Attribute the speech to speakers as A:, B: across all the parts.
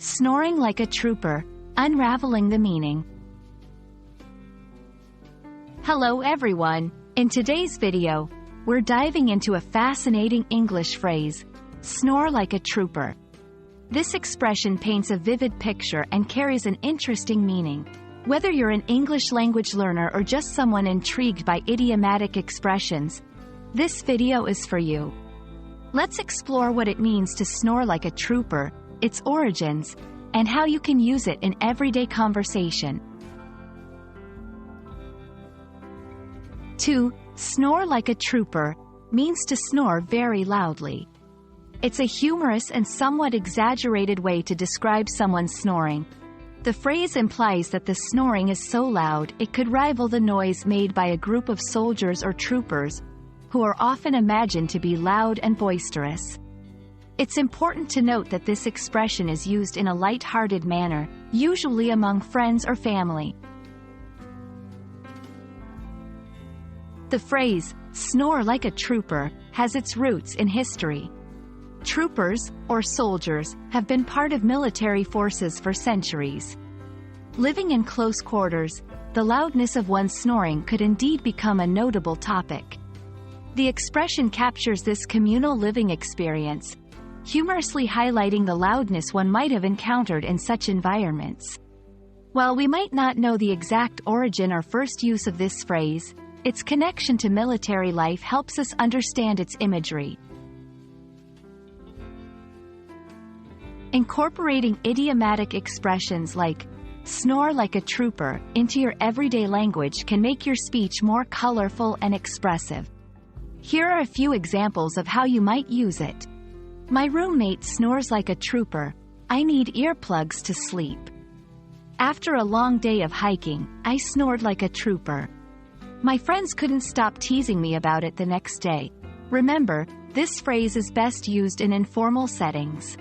A: Snoring like a trooper, unraveling the meaning. Hello everyone, in today's video, we're diving into a fascinating English phrase, snore like a trooper. This expression paints a vivid picture and carries an interesting meaning. Whether you're an English language learner or just someone intrigued by idiomatic expressions, this video is for you. Let's explore what it means to snore like a trooper, its origins, and how you can use it in everyday conversation. 2. Snore like a trooper means to snore very loudly. It's a humorous and somewhat exaggerated way to describe someone's snoring. The phrase implies that the snoring is so loud it could rival the noise made by a group of soldiers or troopers, who are often imagined to be loud and boisterous. It's important to note that this expression is used in a light-hearted manner, usually among friends or family. The phrase, snore like a trooper, has its roots in history. Troopers, or soldiers, have been part of military forces for centuries. Living in close quarters, the loudness of one's snoring could indeed become a notable topic. The expression captures this communal living experience, humorously highlighting the loudness one might have encountered in such environments. While we might not know the exact origin or first use of this phrase, its connection to military life helps us understand its imagery. Incorporating idiomatic expressions like snore like a trooper into your everyday language can make your speech more colorful and expressive. Here are a few examples of how you might use it. My roommate snores like a trooper. I need earplugs to sleep. After a long day of hiking, I snored like a trooper. My friends couldn't stop teasing me about it the next day. Remember, this phrase is best used in informal settings.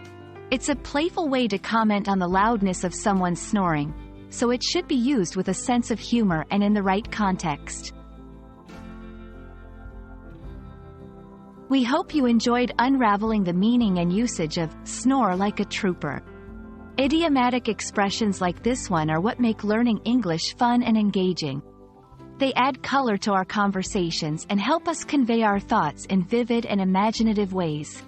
A: It's a playful way to comment on the loudness of someone's snoring, so it should be used with a sense of humor and in the right context. We hope you enjoyed unraveling the meaning and usage of snore like a trooper. Idiomatic expressions like this one are what make learning English fun and engaging. They add color to our conversations and help us convey our thoughts in vivid and imaginative ways.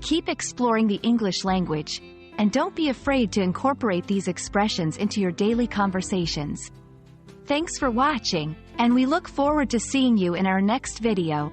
A: Keep exploring the English language, and don't be afraid to incorporate these expressions into your daily conversations. Thanks for watching, and we look forward to seeing you in our next video.